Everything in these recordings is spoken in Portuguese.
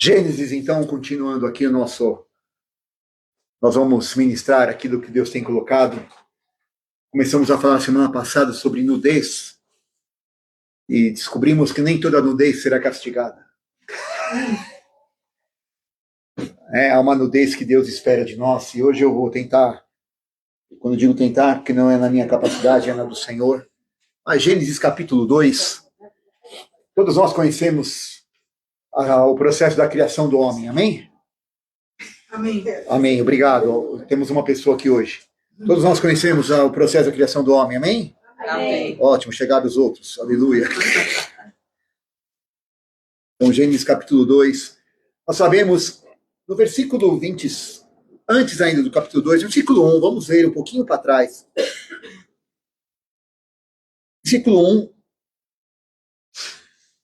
Gênesis, então, continuando aqui o nosso... Nós vamos ministrar aquilo que Deus tem colocado. Começamos a falar semana passada sobre nudez e descobrimos que nem toda nudez será castigada. Há uma nudez que Deus espera de nós, e hoje eu vou tentar, quando digo tentar, porque não é na minha capacidade, é na do Senhor. Mas Gênesis capítulo 2, todos nós conhecemos o processo da criação do homem, amém? Amém. Amém, obrigado. Temos uma pessoa aqui hoje. Todos nós conhecemos o processo da criação do homem, amém? Amém. Ótimo, chegaram os outros, aleluia. Então, Gênesis capítulo 2, nós sabemos, no versículo 20, antes ainda do capítulo 2, versículo 1, vamos ver um pouquinho para trás. Versículo 1,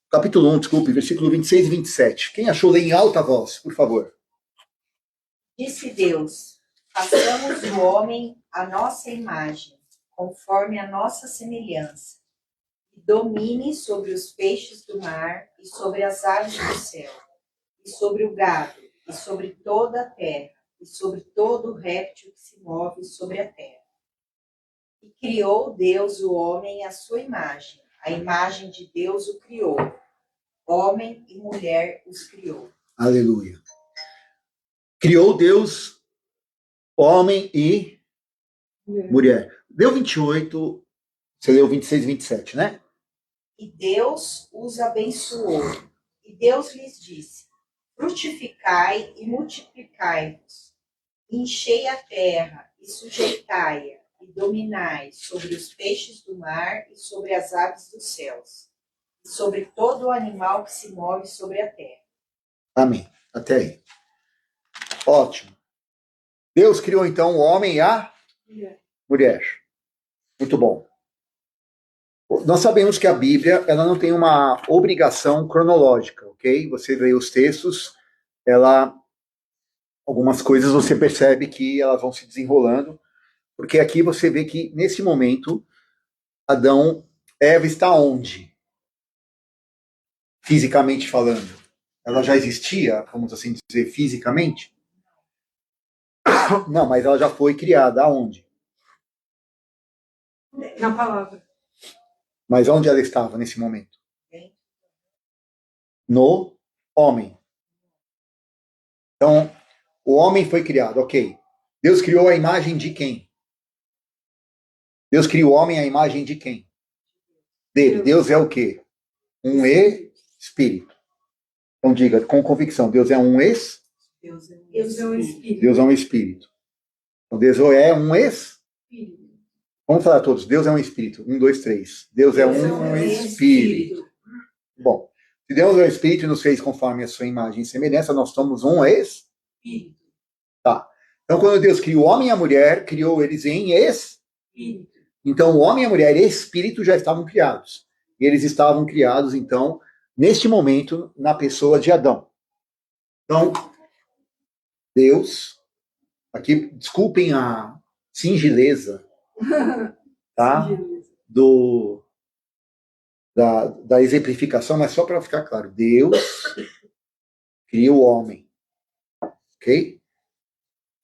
capítulo 1, desculpe, versículo 26 e 27. Quem achou, lê em alta voz, por favor. Disse Deus: façamos o homem à nossa imagem, conforme a nossa semelhança, e domine sobre os peixes do mar, e sobre as aves do céu, e sobre o gado, e sobre toda a terra, e sobre todo o réptil que se move sobre a terra. E criou Deus o homem à sua imagem, a imagem de Deus o criou, homem e mulher os criou. Aleluia. Criou Deus homem e mulher. Deu 28, você leu 26 e 27, né? E Deus os abençoou. E Deus lhes disse: frutificai e multiplicai-vos, enchei a terra e sujeitai-a, e dominai sobre os peixes do mar e sobre as aves dos céus, e sobre todo o animal que se move sobre a terra. Amém. Até aí. Ótimo. Deus criou então o homem e a mulher. Muito bom. Nós sabemos que a Bíblia ela não tem uma obrigação cronológica, ok? Você lê os textos, algumas coisas você percebe que elas vão se desenrolando, porque aqui você vê que nesse momento Eva está onde? Fisicamente falando. Ela já existia, vamos assim dizer, fisicamente? Não, mas ela já foi criada. Aonde? Na palavra. Mas onde ela estava nesse momento? No homem. Então, o homem foi criado, ok. Deus criou a imagem de quem? Deus criou o homem à imagem de quem? Dele. Deus é o quê? Um espírito. Então diga com convicção, Deus é um espírito. Deus é um espírito. Deus é um espírito. Então Deus é um espírito. Vamos falar todos. Deus é um espírito. 1, 2, 3. Deus é um espírito. Bom, se Deus é um espírito e nos fez conforme a sua imagem e semelhança, nós somos um espírito. Tá. Então, quando Deus criou o homem e a mulher, criou eles em espírito. Então, o homem e a mulher e espírito já estavam criados. E eles estavam criados, então, neste momento, na pessoa de Adão. Então, Deus, aqui, desculpem a singeleza, tá? Da exemplificação, mas só para ficar claro, Deus cria o homem, ok?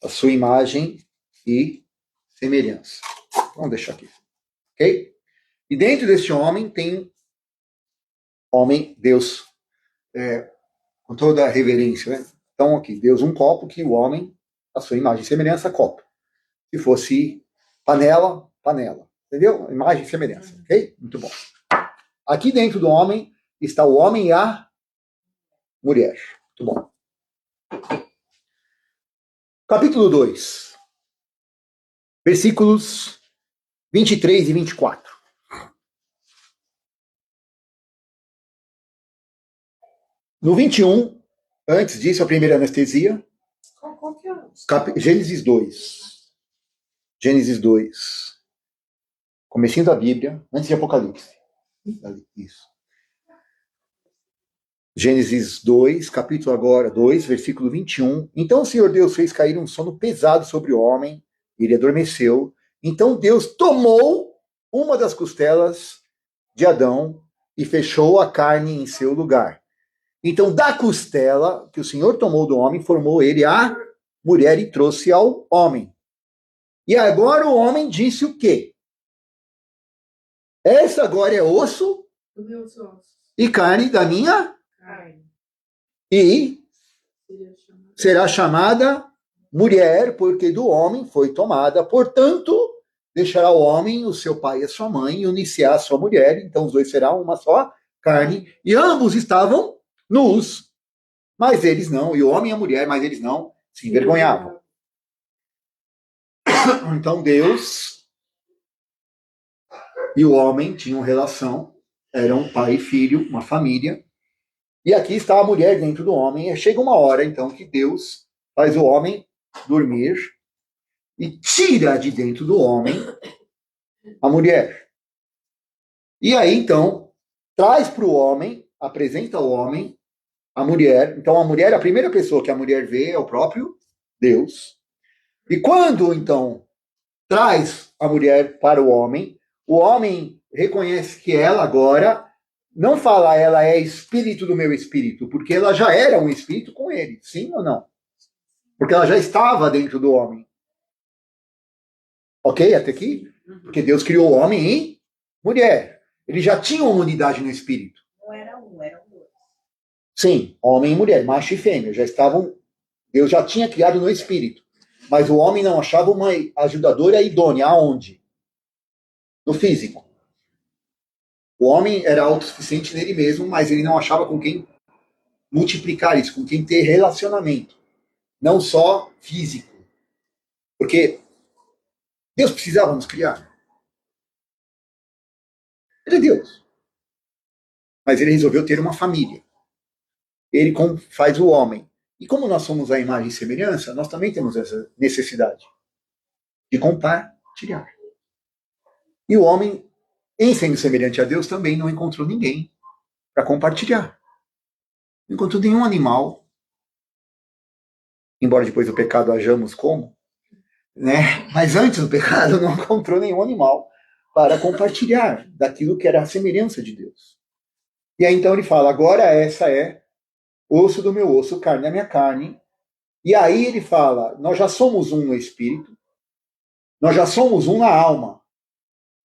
A sua imagem e semelhança. Vamos deixar aqui, ok? E dentro desse homem tem Deus, com toda a reverência, né? Então aqui, Deus um copo, que o homem, a sua imagem e semelhança, copo. Se fosse panela, entendeu? Imagem e semelhança, ok? Muito bom. Aqui dentro do homem está o homem e a mulher. Muito bom. Capítulo 2. Versículos 23 e 24. No 21, antes disso, a primeira anestesia. Qual que é? Gênesis 2. Gênesis 2. Comecinho da Bíblia, antes de Apocalipse. Isso. Gênesis 2, capítulo agora 2, versículo 21. Então o Senhor Deus fez cair um sono pesado sobre o homem, ele adormeceu. Então Deus tomou uma das costelas de Adão e fechou a carne em seu lugar. Então, da costela que o Senhor tomou do homem, formou ele a mulher e trouxe ao homem. E agora o homem disse o quê? Essa agora é osso Dos meus ossos. e carne da minha, Carne. e Seria chamado. será chamada mulher, porque do homem foi tomada. Portanto, deixará o homem o seu pai e a sua mãe e unir-se-á a sua mulher. Então, os dois serão uma só carne. E ambos estavam nus, mas eles não. E o homem e a mulher, mas eles não se envergonhavam. Então, Deus e o homem tinham relação, eram pai e filho, uma família. E aqui está a mulher dentro do homem. E chega uma hora, então, que Deus faz o homem dormir e tira de dentro do homem a mulher. E aí, então, traz para o homem, apresenta ao homem a mulher. Então, a mulher, a primeira pessoa que a mulher vê é o próprio Deus. E quando, então, traz a mulher para o homem reconhece que ela agora não fala ela é espírito do meu espírito, porque ela já era um espírito com ele, sim ou não? Porque ela já estava dentro do homem. Ok? Até aqui? Porque Deus criou o homem e mulher. Ele já tinha uma unidade no espírito. Não era um, eram dois. Sim, homem e mulher, macho e fêmea, já estavam. Deus já tinha criado no espírito. Mas o homem não achava uma ajudadora idônea. Aonde? No físico. O homem era autossuficiente nele mesmo, mas ele não achava com quem multiplicar isso, com quem ter relacionamento. Não só físico. Porque Deus precisava nos criar. Ele é Deus. Mas ele resolveu ter uma família. Ele faz o homem. E como nós somos a imagem e semelhança, nós também temos essa necessidade de compartilhar. E o homem, em sendo semelhante a Deus, também não encontrou ninguém para compartilhar. Não encontrou nenhum animal, embora depois do pecado hajamos como, né? Mas antes do pecado não encontrou nenhum animal para compartilhar daquilo que era a semelhança de Deus. E aí então ele fala, agora essa é osso do meu osso, carne da minha carne. E aí ele fala, nós já somos um no espírito, nós já somos um na alma.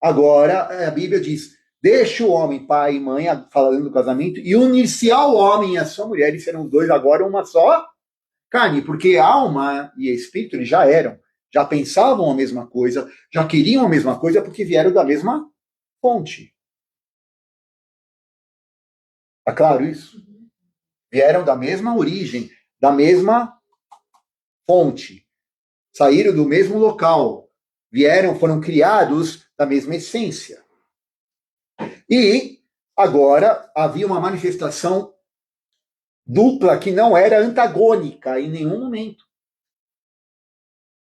Agora a Bíblia diz, deixa o homem, pai e mãe, falando do casamento, e unir-se ao homem e a sua mulher, e serão os dois agora uma só carne, porque alma e espírito eles já eram, já pensavam a mesma coisa, já queriam a mesma coisa, porque vieram da mesma fonte. Tá claro isso? Vieram da mesma origem, da mesma fonte. Saíram do mesmo local. Foram criados da mesma essência. E agora havia uma manifestação dupla que não era antagônica em nenhum momento.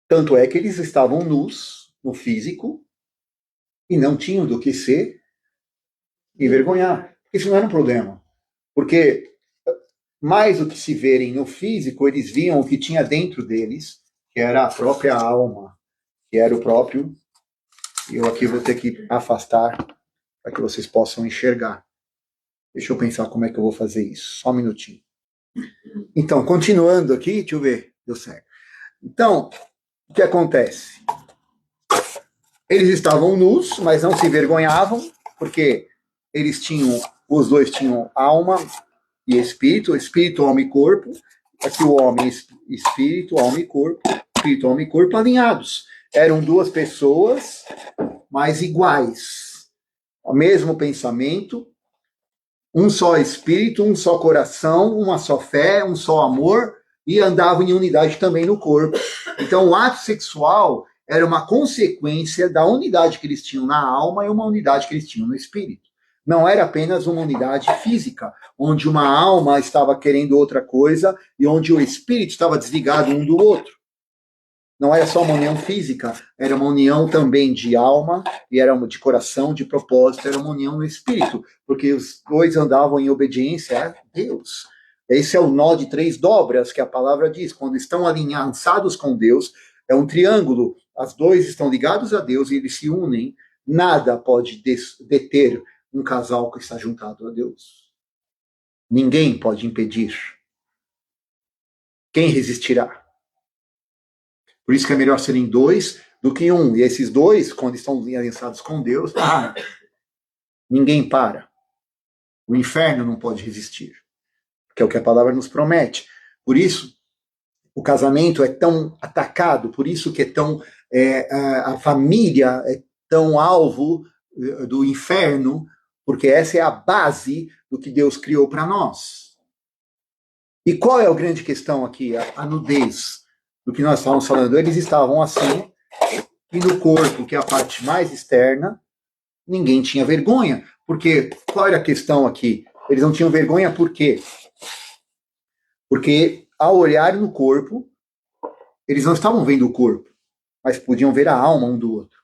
Tanto é que eles estavam nus no físico e não tinham do que se envergonhar. Isso não era um problema. Porque mais do que se verem no físico, eles viam o que tinha dentro deles, que era a própria alma, que era o próprio. Eu aqui vou ter que afastar para que vocês possam enxergar. Deixa eu pensar como é que eu vou fazer isso. Só um minutinho. Então, continuando aqui, deixa eu ver. Deu certo. Então, o que acontece? Eles estavam nus, mas não se envergonhavam, porque os dois tinham alma e espírito, alma e corpo. Aqui o homem, espírito, alma e corpo, espírito, alma e corpo alinhados. Eram duas pessoas, mas iguais. O mesmo pensamento, um só espírito, um só coração, uma só fé, um só amor, e andavam em unidade também no corpo. Então o ato sexual era uma consequência da unidade que eles tinham na alma e uma unidade que eles tinham no espírito. Não era apenas uma unidade física, onde uma alma estava querendo outra coisa e onde o espírito estava desligado um do outro. Não era só uma união física, era uma união também de alma, e era de coração, de propósito, era uma união no espírito, porque os dois andavam em obediência a Deus. Esse é o nó de 3 dobras que a palavra diz, quando estão alinhados com Deus, é um triângulo, as dois estão ligados a Deus e eles se unem, nada pode deter um casal que está juntado a Deus. Ninguém pode impedir. Quem resistirá? Por isso que é melhor serem dois do que um. E esses dois, quando estão aliançados com Deus, ninguém para. O inferno não pode resistir. Que é o que a palavra nos promete. Por isso, o casamento é tão atacado, por isso que é tão a família é tão alvo do inferno, porque essa é a base do que Deus criou para nós. E qual é a grande questão aqui? A nudez do que nós estávamos falando. Eles estavam assim, e no corpo, que é a parte mais externa, ninguém tinha vergonha. Porque qual era a questão aqui? Eles não tinham vergonha por quê? Porque ao olhar no corpo, eles não estavam vendo o corpo, mas podiam ver a alma um do outro.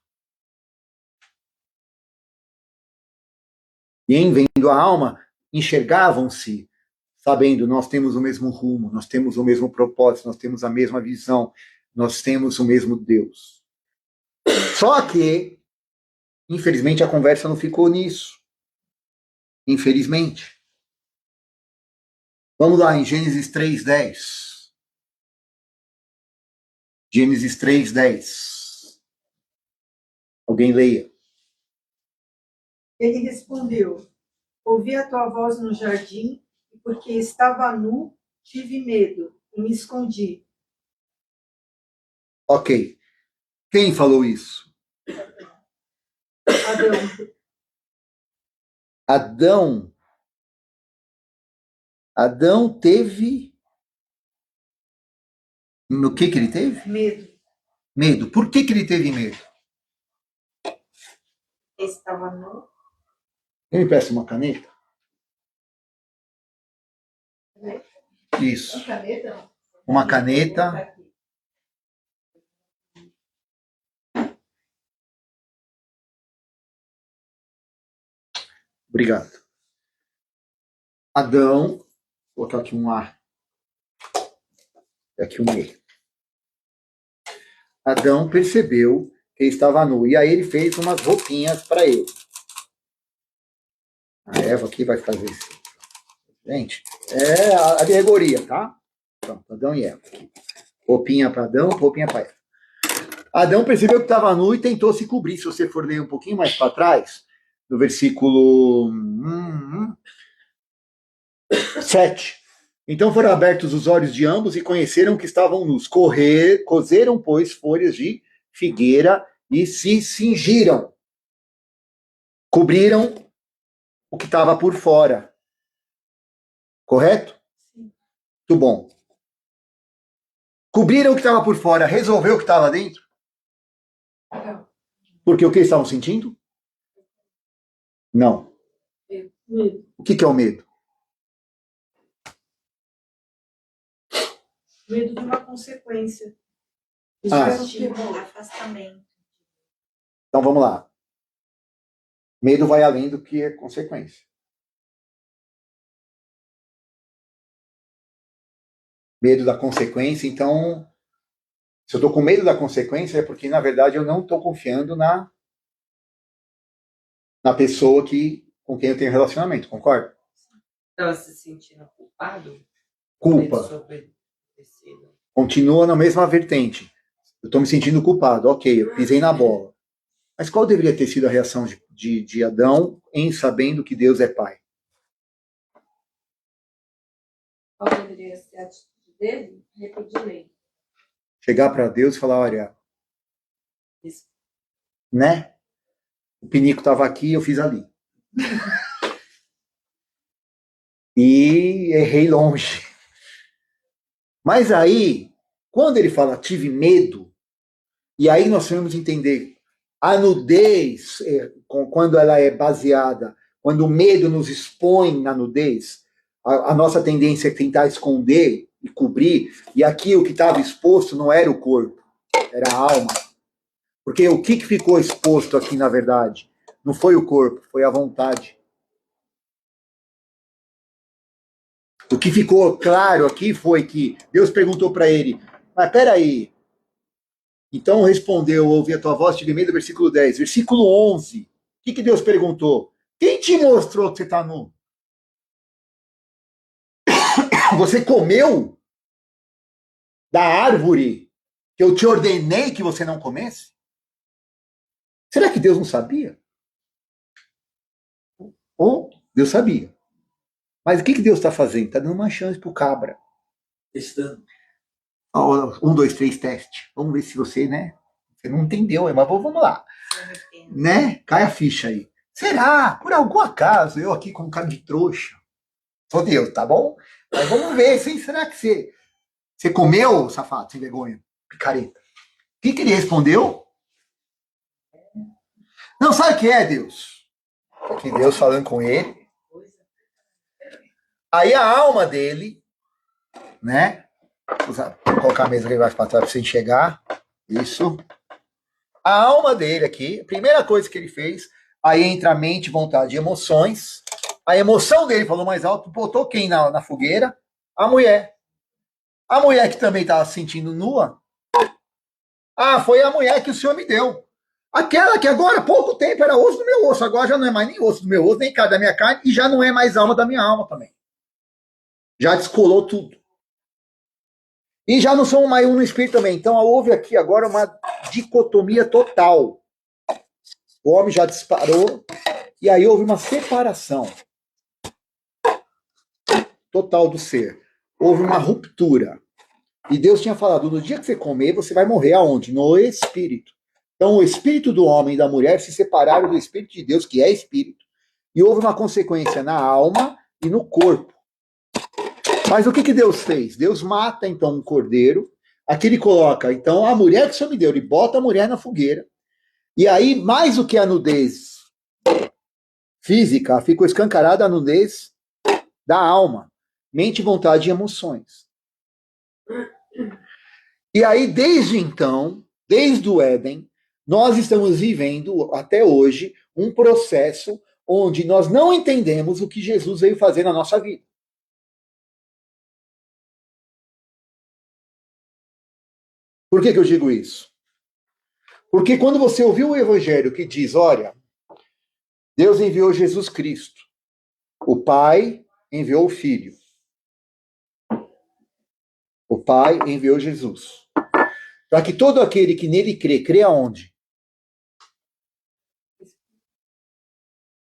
E em vendo a alma, enxergavam-se, sabendo, nós temos o mesmo rumo, nós temos o mesmo propósito, nós temos a mesma visão, nós temos o mesmo Deus. Só que, infelizmente, a conversa não ficou nisso. Infelizmente. Vamos lá, em Gênesis 3:10. Gênesis 3:10. Alguém leia. Ele respondeu: ouvi a tua voz no jardim, e porque estava nu, tive medo e me escondi. Ok. Quem falou isso? Adão. Adão teve... No que ele teve? Medo. Medo. Por que ele teve medo? Estava nu. Ele me peça uma caneta? Isso. Uma caneta. Obrigado. Adão, vou colocar aqui um A. Aqui um E. Adão percebeu que ele estava nu. E aí ele fez umas roupinhas para ele. A Eva aqui vai fazer isso. Gente, é a alegoria, tá? Pronto, Adão e Eva. Aqui. Roupinha para Adão, roupinha para Eva. Adão percebeu que estava nu e tentou se cobrir. Se você for ler um pouquinho mais para trás, no versículo 7. Então foram abertos os olhos de ambos e conheceram que estavam nus. Cozeram, pois, folhas de figueira e se cingiram. Cobriram o que estava por fora. Correto? Sim. Muito bom. Cobriram o que estava por fora. Resolveu o que estava dentro? Não. Porque o que estavam sentindo? Não. Medo. O que é o medo? Medo de uma consequência. Afastamento. Então vamos lá. Medo vai além do que é consequência. Medo da consequência, então, se eu estou com medo da consequência é porque, na verdade, eu não estou confiando na pessoa com quem eu tenho relacionamento, concorda? Estava se sentindo culpado? Culpa. Continua na mesma vertente. Eu estou me sentindo culpado. Ok, eu pisei na bola. Mas qual deveria ter sido a reação de Adão em sabendo que Deus é pai? Qual deveria ser a atitude dele? Repetir. Chegar para Deus e falar, olha, né? O pinico estava aqui, eu fiz ali. E errei longe. Mas aí, quando ele fala tive medo, e aí nós vamos entender a nudez, quando ela é baseada, quando o medo nos expõe na nudez, a nossa tendência é tentar esconder e cobrir, e aqui o que estava exposto não era o corpo, era a alma. Porque o que ficou exposto aqui, na verdade, não foi o corpo, foi a vontade. O que ficou claro aqui foi que Deus perguntou para ele, mas peraí, então respondeu, ouvi a tua voz, tive medo, versículo 10. Versículo 11, o que Deus perguntou? Quem te mostrou que você está nu? você comeu da árvore que eu te ordenei que você não comesse? Será que Deus não sabia? Ou Deus sabia. Mas o que Deus está fazendo? Está dando uma chance para o cabra. Testando. 1, 2, 3, teste. Vamos ver se você, né? Você não entendeu, mas vamos lá. Né? Cai a ficha aí. Será? Por algum acaso, eu aqui com cara de trouxa. Sou Deus, tá bom? Mas vamos ver, sim. Será que você comeu, safado, sem vergonha? Picareta. O que ele respondeu? Não, sabe o que é, Deus? Que Deus falando com ele. Aí a alma dele, né? Vou colocar a mesa ali mais para trás para você enxergar. Isso. A alma dele aqui, a primeira coisa que ele fez, aí entra a mente, vontade e emoções. A emoção dele falou mais alto, botou quem na fogueira? A mulher. A mulher que também estava se sentindo nua. Ah, foi a mulher que o Senhor me deu. Aquela que agora, há pouco tempo, era osso do meu osso, agora já não é mais nem osso do meu osso, nem carne da minha carne, e já não é mais alma da minha alma também. Já descolou tudo. E já não somos mais um no espírito também. Então houve aqui agora uma dicotomia total. O homem já disparou, e aí houve uma separação total do ser. Houve uma ruptura. E Deus tinha falado, no dia que você comer, você vai morrer aonde? No espírito. Então o espírito do homem e da mulher se separaram do espírito de Deus, que é espírito. E houve uma consequência na alma e no corpo. Mas o que Deus fez? Deus mata, então, um cordeiro. Aqui ele coloca, então, a mulher que o Senhor me deu. Ele bota a mulher na fogueira. E aí, mais do que a nudez física, ficou escancarada a nudez da alma. Mente, vontade e emoções. E aí, desde então, desde o Éden, nós estamos vivendo, até hoje, um processo onde nós não entendemos o que Jesus veio fazer na nossa vida. Por que eu digo isso? Porque quando você ouviu o evangelho que diz, olha, Deus enviou Jesus Cristo, o Pai enviou o Filho, o Pai enviou Jesus, para que todo aquele que nele crê aonde?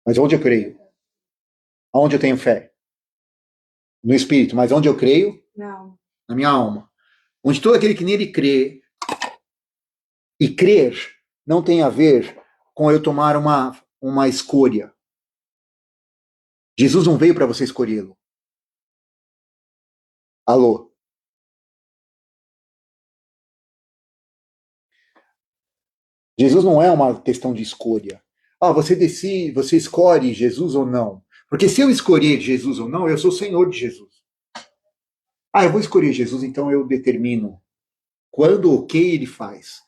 Mas onde eu creio? Aonde eu tenho fé? No Espírito, mas onde eu creio? Não. Na minha alma. Onde todo aquele que nele crê, e crer não tem a ver com eu tomar uma escolha. Jesus não veio para você escolhê-lo. Alô? Jesus não é uma questão de escolha. Ah, você decide, você escolhe Jesus ou não. Porque se eu escolher Jesus ou não, eu sou Senhor de Jesus. Ah, eu vou escolher Jesus, então eu determino quando o que ele faz.